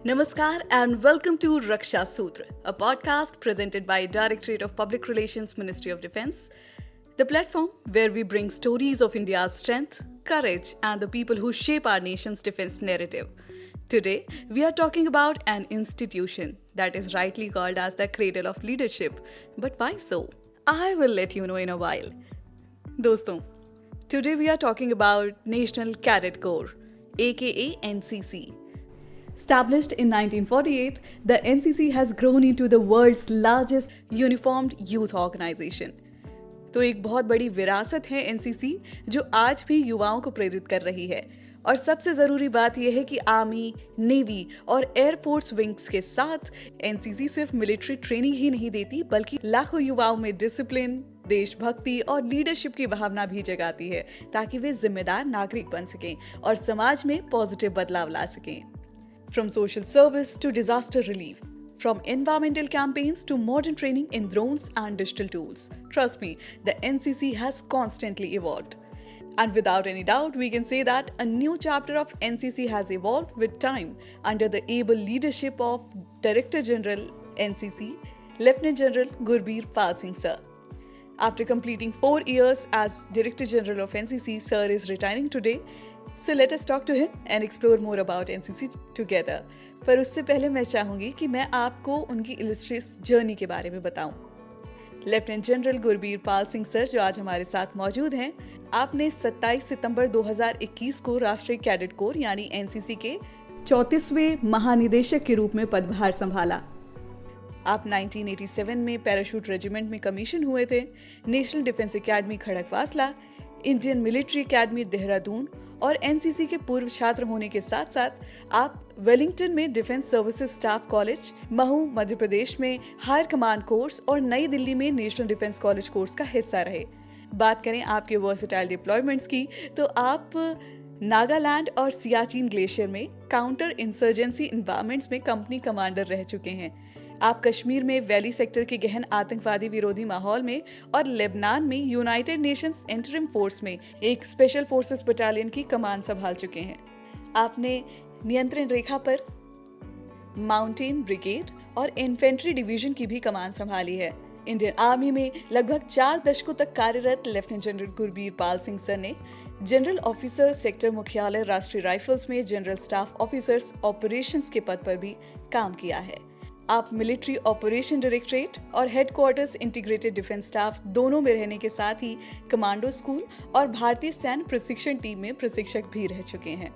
Namaskar and welcome to Raksha Sutra, a podcast presented by Directorate of Public Relations, Ministry of Defense, the platform where we bring stories of India's strength, courage, and the people who shape our nation's defense narrative. Today, we are talking about an institution that is rightly called as the cradle of leadership. But why so? I will let you know in a while. दोस्तों, today we are talking about National Cadet Corps, aka NCC. Established in 1948, the NCC has grown into the world's largest uniformed youth organization. तो एक बहुत बड़ी विरासत है NCC जो आज भी युवाओं को प्रेरित कर रही है। और सबसे ज़रूरी बात यह है कि आर्मी, नेवी और एयरफोर्स विंग्स के साथ एनसीसी सिर्फ मिलिट्री ट्रेनिंग ही नहीं देती बल्कि लाखों युवाओं में डिसिप्लिन, देशभक्ति और लीडरशिप की भावना भी जगाती है ताकि वे जिम्मेदार नागरिक बन सकें और समाज में पॉजिटिव बदलाव ला सकें। From social service to disaster relief, from environmental campaigns to modern training in drones and digital tools. Trust me, the NCC has constantly evolved. And without any doubt, we can say that a new chapter of NCC has evolved with time under the able leadership of Director General NCC, Lieutenant General Gurbirpal Singh sir. After completing 4 years as Director General of NCC, sir is retiring today. So let us talk to him and explore more about NCC together. पर उससे पहले मैं चाहूँगी कि मैं आपको उनकी इलिस्ट्रियस journey के बारे में बताऊँ। Lieutenant general Gurbirpal Singh sir जो आज हमारे साथ मौजूद हैं, आपने 27 सितंबर 2021 को राष्ट्रीय कैडेट कोर यानी एनसीसी के 34वें महानिदेशक के रूप में पदभार संभाला। आप 1987 में पैराशूट रेजिमेंट में कमीशन हुए थे, national defence academy Khadakwasla, Indian military academy Dehradun और एनसीसी के पूर्व छात्र होने के साथ साथ आप वेलिंगटन में defence services staff college, Mhow Madhya Pradesh में हायर कमांड कोर्स और नई दिल्ली में नेशनल डिफेंस कॉलेज कोर्स का हिस्सा रहे। बात करें आपके वर्सेटाइल डिप्लॉयमेंट्स की तो आप नागालैंड और सियाचिन ग्लेशियर में काउंटर इंसर्जेंसी इन्वायरमेंट्स में कंपनी कमांडर रह चुके हैं। आप कश्मीर में वैली सेक्टर के गहन आतंकवादी विरोधी माहौल में और लेबनान में यूनाइटेड नेशंस इंटरिम फोर्स में एक स्पेशल फोर्सेस बटालियन की कमान संभाल चुके हैं। आपने नियंत्रण रेखा पर माउंटेन ब्रिगेड और इन्फेंट्री डिवीजन की भी कमान संभाली है। इंडियन आर्मी में लगभग 4 दशकों तक कार्यरत lieutenant general Gurbirpal Singh sir ने जनरल ऑफिसर सेक्टर मुख्यालय राष्ट्रीय राइफल्स में जनरल स्टाफ ऑफिसर्स ऑपरेशंस के पद पर भी काम किया है। आप मिलिट्री ऑपरेशन डायरेक्टरेट और हेडक्वार्टर्स इंटीग्रेटेड डिफेंस स्टाफ दोनों में रहने के साथ ही कमांडो स्कूल और भारतीय सैन्य प्रशिक्षण टीम में प्रशिक्षक भी रह चुके हैं।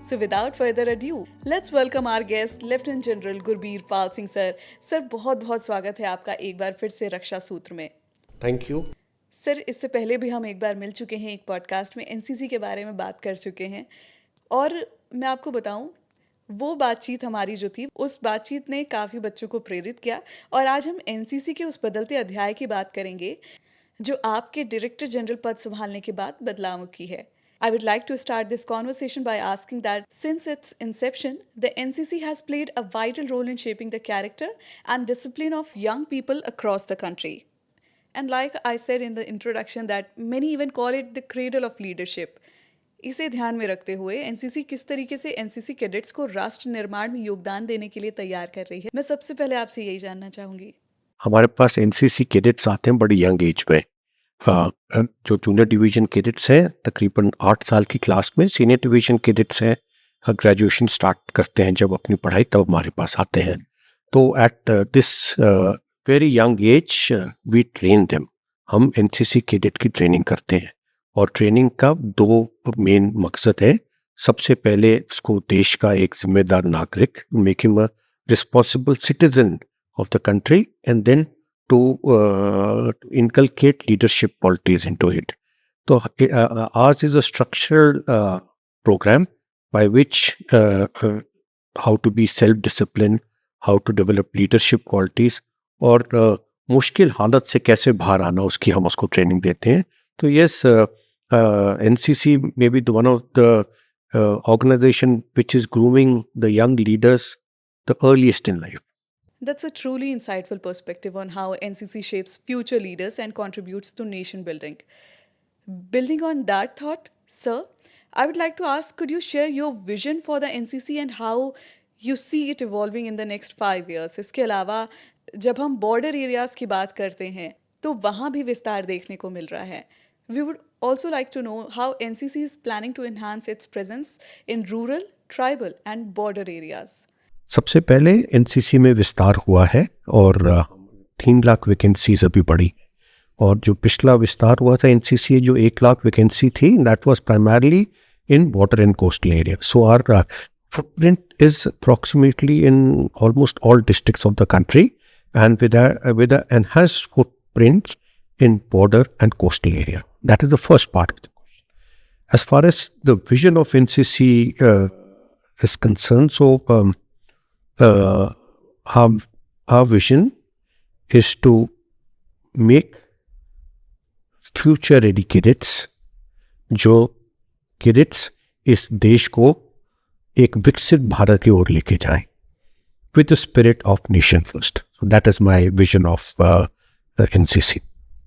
So without further ado, let's welcome our guest, Lieutenant General Gurbirpal Singh sir. Sir बहुत बहुत स्वागत है आपका एक बार फिर से रक्षा सूत्र में। थैंक यू सर, इससे पहले भी हम एक बार मिल चुके हैं, एक पॉडकास्ट में एनसीसी के बारे में बात कर चुके हैं और मैं आपको बताऊं वो बातचीत हमारी जो थी उस बातचीत ने काफ़ी बच्चों को प्रेरित किया और आज हम एनसीसी के उस बदलते अध्याय की बात करेंगे जो आपके डायरेक्टर जनरल पद संभालने के बाद बदलावमुखी है। I would like to start this conversation by asking that since its inception, the NCC has played a vital role in shaping the character and discipline of young people across the country. And like I said in the introduction that many even call it the cradle of leadership. इसे ध्यान में रखते हुए NCC किस तरीके से NCC cadets को राष्ट्र निर्माण में योगदान देने के लिए तैयार कर रही है, मैं सबसे पहले आपसे यही जानना चाहूंगी। हमारे पास एनसीसी कैडेट्स आते हैं बड़ी यंग एज में। जो जूनियर डिवीजन कैडेट्स हैं तकरीबन 8 साल की क्लास में, सीनियर डिवीजन कैडेट्स हैं ग्रेजुएशन स्टार्ट करते हैं जब अपनी पढ़ाई तब हमारे पास आते हैं। तो at this very young age we train them, हम एनसीसी कैडेट की ट्रेनिंग करते हैं और ट्रेनिंग का 2 मेन मकसद है। सबसे पहले इसको देश का एक जिम्मेदार नागरिक, make him a responsible citizen of the country and then to inculcate leadership qualities into it. So ours is a structured program by which how to be self-disciplined, how to develop leadership qualities और मुश्किल हालत से कैसे बाहर आना उसकी हम उसको ट्रेनिंग देते हैं। तो yes, NCC may be one of the organization which is grooming the young leaders the earliest in life. That's a truly insightful perspective on how NCC shapes future leaders and contributes to nation building. Building on that thought, sir, I would like to ask, could you share your vision for the NCC and how you see it evolving in the next 5 years. इसके अलावा जब हम border areas की बात करते हैं तो वहाँ भी विस्तार देखने को मिल रहा है. We would also like to know how NCC is planning to enhance its presence in rural, tribal and border areas. सबसे पहले एनसीसी में विस्तार हुआ है और 3 लाख वैकेंसीज अभी बढ़ी. और जो पिछला विस्तार हुआ था एनसीसी, जो 1 लाख वैकेंसी थी, that was primarily in border and coastal areas. So our footprint is approximately in almost all districts of the country, and with a enhanced footprint in border and coastal area. That is the first part of the question. As far as the vision of NCC is concerned, so uh, our vision is to make future ready cadets, जो cadets इस देश को एक विकसित भारत की ओर लेके जाएं with the spirit of nation first. So that is my vision of NCC.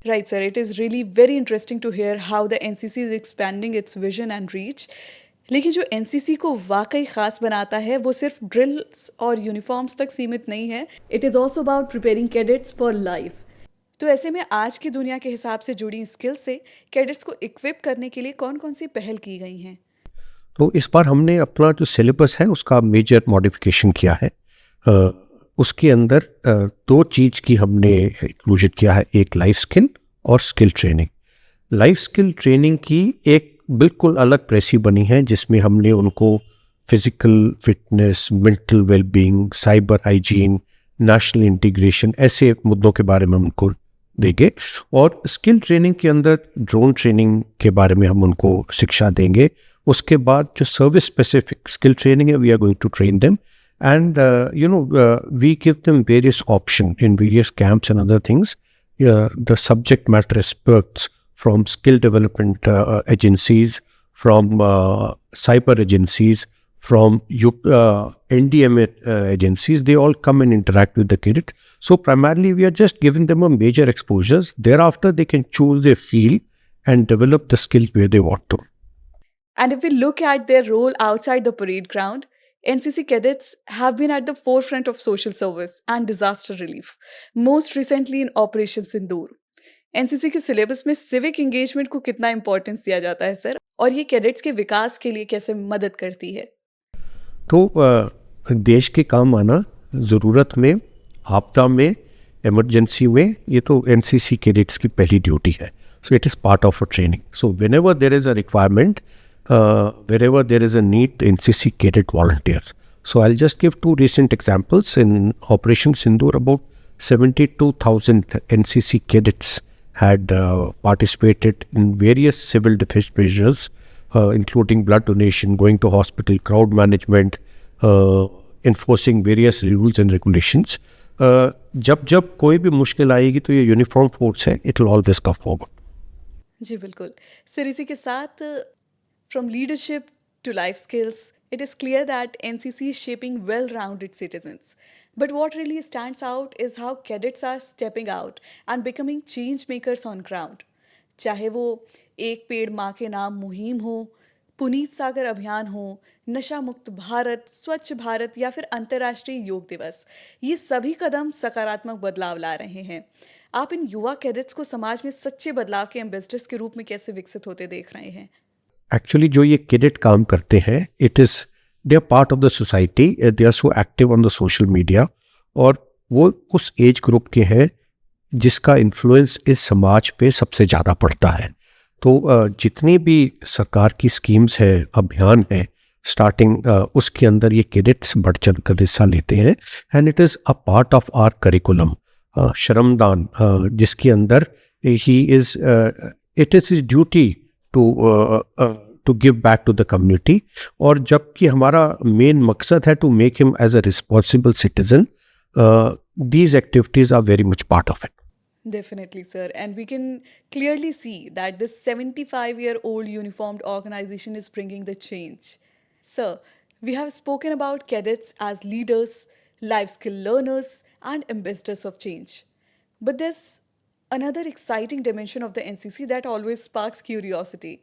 Right, sir. It is really very interesting to hear how the NCC is expanding its vision and reach. लेकिन जो NCC को वाकई ख़ास बनाता है वो सिर्फ drills और यूनिफॉर्म्स तक सीमित नहीं है. It is also about preparing cadets for life. तो ऐसे में आज की दुनिया के हिसाब से जुड़ी स्किल से कैडेट्स को इक्विप करने के लिए कौन कौन सी पहल की गई हैं? तो इस बार हमने अपना जो सिलेबस है उसका मेजर मॉडिफिकेशन किया है. उसके अंदर 2 चीज़ की हमने इंक्लूजन किया है, एक लाइफ स्किल और skill training. Life skill training की एक बिल्कुल अलग प्रेसी बनी है जिसमें हमने उनको physical fitness, mental wellbeing, cyber hygiene, national integration, ऐसे मुद्दों के बारे में उनको देंगे. और स्किल ट्रेनिंग के अंदर ड्रोन ट्रेनिंग के बारे में हम उनको शिक्षा देंगे. उसके बाद जो सर्विस स्पेसिफिक स्किल ट्रेनिंग है, we are going to train them and we give them various option in various camps and other things. The subject matter experts from skill development agencies, from cyber agencies, from NDMA agencies, they all come and interact with the cadet. So primarily we are just giving them a major exposures. Thereafter they can choose their field and develop the skills where they want to. And if we look at their role outside the parade ground, NCC cadets have been at the forefront of social service and disaster relief, most recently in Operation Sindoor. NCC के syllabus में civic engagement को कितना importance दिया जाता है sir, और ये cadets के विकास के लिए कैसे मदद करती है? तो देश के काम आना, ज़रूरत में, आपदा में, इमरजेंसी में, ये तो एनसीसी कैडेट्स की पहली ड्यूटी है. So it is part of a training. So whenever there is a requirement, wherever there is a need, the NCC cadet volunteers. So I'll just give 2 recent examples. In Operation Sindoor, about 72,000 NCC cadets had participated in various civil defense measures, including blood donation, going to hospital, crowd management, enforcing various rules and regulations. जब जब कोई भी मुश्किल आएगी तो ये uniform force है, it will always come forward. जी बिल्कुल सर. इसी के साथ from leadership to life skills, it is clear that NCC is shaping well-rounded citizens. But what really stands out is how cadets are stepping out and becoming change makers on ground. चाहे वो एक पेड़ माँ के नाम मुहिम हो, पुनीत सागर अभियान हो, नशा मुक्त भारत, स्वच्छ भारत या फिर अंतर्राष्ट्रीय योग दिवस, ये सभी कदम सकारात्मक बदलाव ला रहे हैं. आप इन युवा कैडेट्स को समाज में सच्चे बदलाव के एम्बेसडर्स के रूप में कैसे विकसित होते देख रहे हैं? एक्चुअली जो ये कैडेट काम करते हैं, it is they are part of the society, they are so active on the social media, और वो उस एज ग्रुप के हैं जिसका इन्फ्लुएंस इस समाज पे सबसे ज़्यादा पड़ता है. तो जितनी भी सरकार की स्कीम्स है, अभियान है, स्टार्टिंग उसके अंदर ये कैडेट्स बढ़ चढ़ कर हिस्सा लेते हैं. And it is a part of our curriculum. श्रमदान, जिसके अंदर ही is it is his duty to give back to the community. और जबकि हमारा मेन मकसद है to make him as a responsible citizen, these activities are very much part of it. Definitely, sir. And we can clearly see that this 75-year-old uniformed organization is bringing the change. Sir, we have spoken about cadets as leaders, life skill learners, and ambassadors of change. But there's another exciting dimension of the NCC that always sparks curiosity.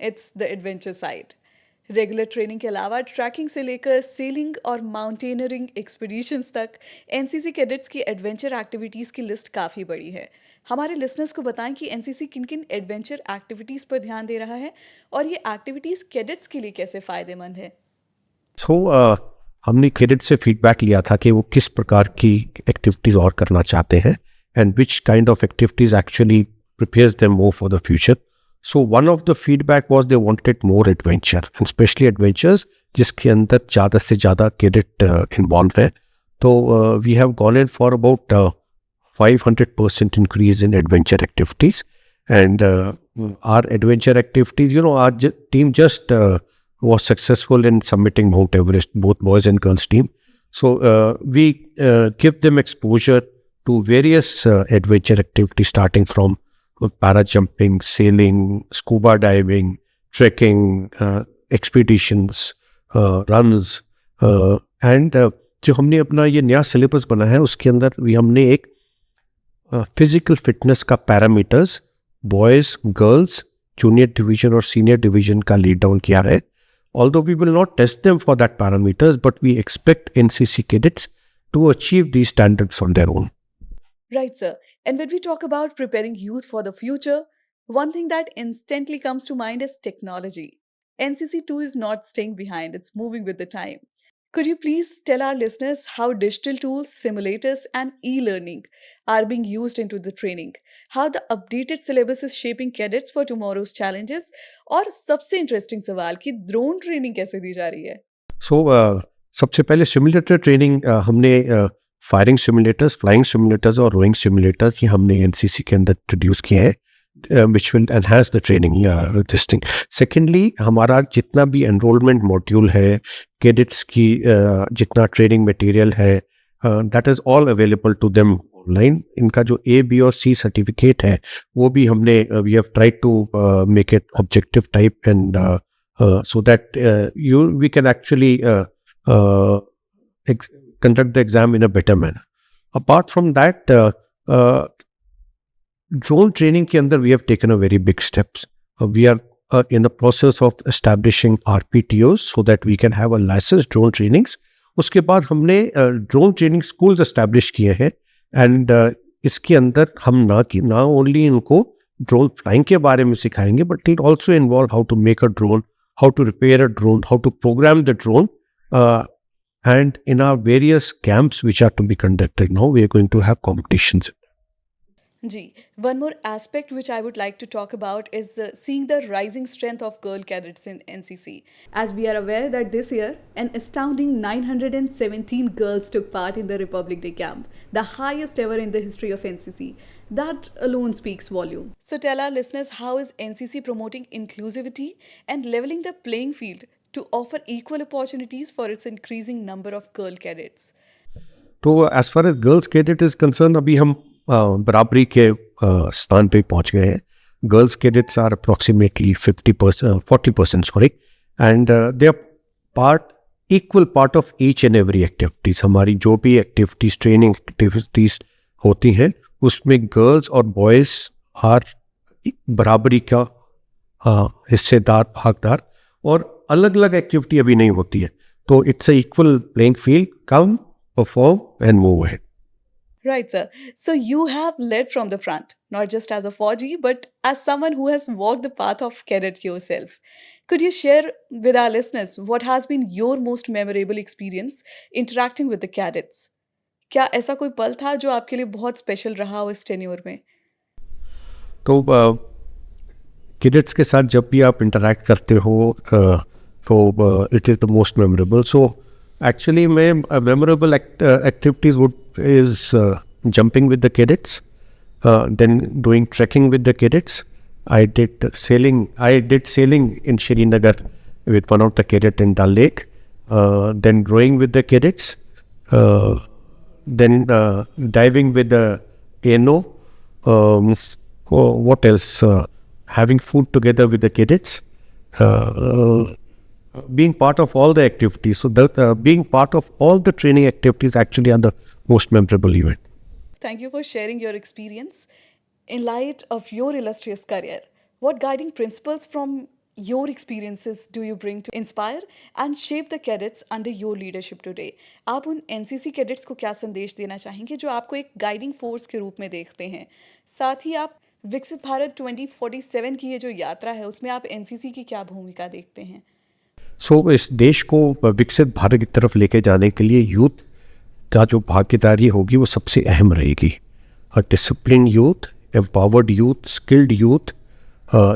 It's the adventure side. Regular training के अलावा trekking से लेकर selling और mountaineering expeditions तक NCC cadets की adventure activities की list काफ़ी बड़ी है। हमारे लिसनर्स को बताएं कि एनसीसी किन किन एडवेंचर एक्टिविटीज़ पर ध्यान दे रहा है और ये एक्टिविटीज़ कैडेट्स के लिए कैसे फ़ायदेमंद है। हमने कैडेट से फीडबैक लिया था कि वो किस प्रकार की एक्टिविटीज़ और करना चाहते हैं and which kind of activities actually prepares them more for the future. So one of the feedback was they wanted more adventure and especially adventures जिसके अंदर ज़्यादा से ज़्यादा कैडेट इन्वॉल्व है. तो we have gone in for about 500% increase in adventure activities and our adventure activities, our team just was successful in submitting Mount Everest, both boys and girls team. So we give them exposure to various adventure activities starting from para jumping, sailing, scuba diving, trekking, expeditions, runs and जो हमने अपना ये नया syllabus बना है उसके अंदर भी हमने एक फिजिकल फिटनेस का parameters boys girls junior division और सीनियर डिवीजन का लीड डाउन किया है. Although we will not test them for that parameters, but we expect NCC cadets to achieve these standards on their own. Right, sir. And when we talk about preparing youth for the future, one thing that instantly comes to mind is technology. NCC 2 is not staying behind, it's moving with the time. Could you please tell our listeners how digital tools, simulators, and e-learning are being used into the training? How the updated syllabus is shaping cadets for tomorrow's challenges? और सबसे interesting सवाल कि drone training कैसे दी जा रही है? So सबसे पहले सिमुलेटर ट्रेनिंग हमने फायरिंग सिमुलेटर्स, फ्लाइंग सिमुलेटर्स और रोइंग सिमुलेटर्स ये हमने एनसीसी के अंदर इंट्रोड्यूस किए हैं which will enhance the training this thing. Secondly, हमारा जितना भी enrollment module है, cadets की जितना training material है, that is all available to them online. इनका जो A, B और C certificate है वो भी हमने we have tried to make it objective type and so that we can actually conduct the exam in a better manner. Apart from that, drone training के अंदर we have taken a very big steps. We are in the process of establishing RPTOs so that we can have a licensed drone trainings. उसके बाद हमने drone training schools establish किए हैं and इसके अंदर हम ना only इनको drone flying के बारे में सिखाएंगे but it also involve how to make a drone, how to repair a drone, how to program the drone. And in our various camps which are to be conducted now, we are going to have competitions. Ji, one more aspect which I would like to talk about is seeing the rising strength of girl cadets in NCC. As we are aware that this year, an astounding 917 girls took part in the Republic Day camp, the highest ever in the history of NCC. That alone speaks volume. So tell our listeners, how is NCC promoting inclusivity and leveling the playing field to offer equal opportunities for its increasing number of girl cadets? तो as far as girls cadet is concerned, अभी हम बराबरी के स्थान पे पहुंच गए हैं. Girls cadets are approximately 40% sorry and they are equal part of each and every activities. हमारी जो भी एक्टिविटीज़ ट्रेनिंग एक्टिविटीज़ होती हैं उसमें गर्ल्स और बॉयज़ आर बराबरी का हिस्सेदार भागदार और अलग अलग एक्टिविटी अभी नहीं होती है. तो it's a equal playing field. Come perform and move ahead. Right, sir. So you have led from the front, not just as a Fauji, but as someone who has walked the path of cadet yourself. Could you share with our listeners what has been your most memorable experience interacting with the cadets? क्या ऐसा कोई पल था जो आपके लिए बहुत special रहा हो इस टेन्योर में? तो कैडेट्स के साथ जब भी आप इंटरैक्ट करते हो तो it is the most memorable. So actually memorable activities is jumping with the cadets, then doing trekking with the cadets. I did sailing in Srinagar with one of the cadets in Dal Lake, then rowing with the cadets, then diving with the ANO. What else? Having food together with the cadets. Being part of all the activities. So that being part of all the training activities actually are the most memorable event. Thank you for sharing your experience. In light of your illustrious career, what guiding principles from your experiences do you bring to inspire and shape the cadets under your leadership today? आप उन NCC cadets को क्या संदेश देना चाहेंगे जो आपको एक गाइडिंग फोर्स के रूप में देखते हैं? साथ ही आप विकसित भारत 2047 की ये जो यात्रा है उसमें आप एनसीसी की क्या भूमिका देखते हैं? इस देश को विकसित भारत की तरफ लेके जाने के लिए यूथ का जो भागीदारी होगी वो सबसे अहम रहेगी। Discipline youth, empowered youth, skilled youth,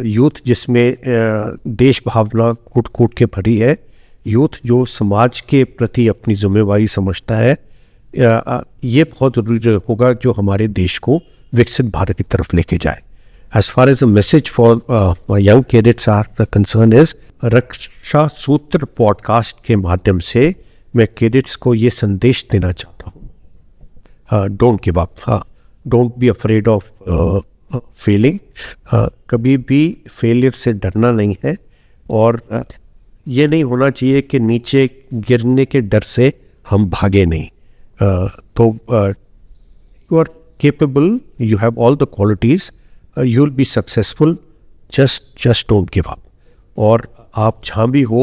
youth जिसमें देश भावना कूट कूट के भरी है, यूथ जो समाज के प्रति अपनी जिम्मेवारी समझता है, ये बहुत ज़रूरी होगा जो हमारे देश को विकसित भारत की तरफ लेके जाए। As far as the message for young cadets are concerned is, रक्षा सूत्र पॉडकास्ट के माध्यम से मैं कैडेट्स को ये संदेश देना चाहता हूँ, don't give up, don't be afraid of Fehling. कभी भी फेलियर से डरना नहीं है, और ये नहीं होना चाहिए कि नीचे गिरने के डर से हम भागे नहीं। तो you are capable, you have all the qualities, you'll be successful, just don't give up। और आप जहाँ भी हो,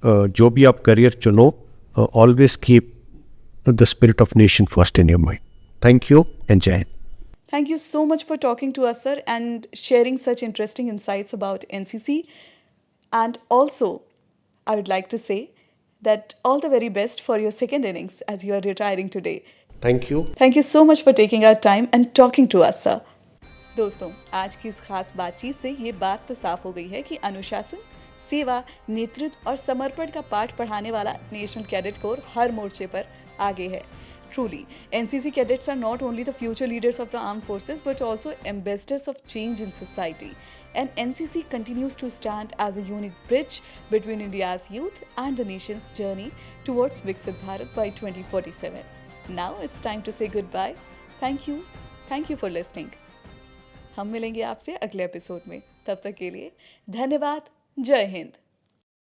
जो भी आप करियर चुनो, always keep the spirit of nation first in your mind। Thank you and Jai Hind। Thank you so much for talking to us, sir, and sharing such interesting insights about NCC. And also, I would like to say that all the very best for your second innings as you are retiring today. Thank you। Thank you so much for taking our time and talking to us, sir। दोस्तों, आज की इस खास बातचीत से ये बात तो साफ हो गई है कि अनुशासन, सेवा, नेतृत्व और समर्पण का पाठ पढ़ाने वाला नेशनल कैडेट कोर हर मोर्चे पर आगे है। Truly, NCC cadets are not only the future leaders of the armed forces but also ambassadors of change in society. And NCC continues to stand as a unique bridge between India's youth and the nation's journey towards Viksit Bharat by 2047. Now it's time to say goodbye. Thank you for listening. हम मिलेंगे आपसे अगले episode में। तब तक के लिए धन्यवाद। जय हिंद।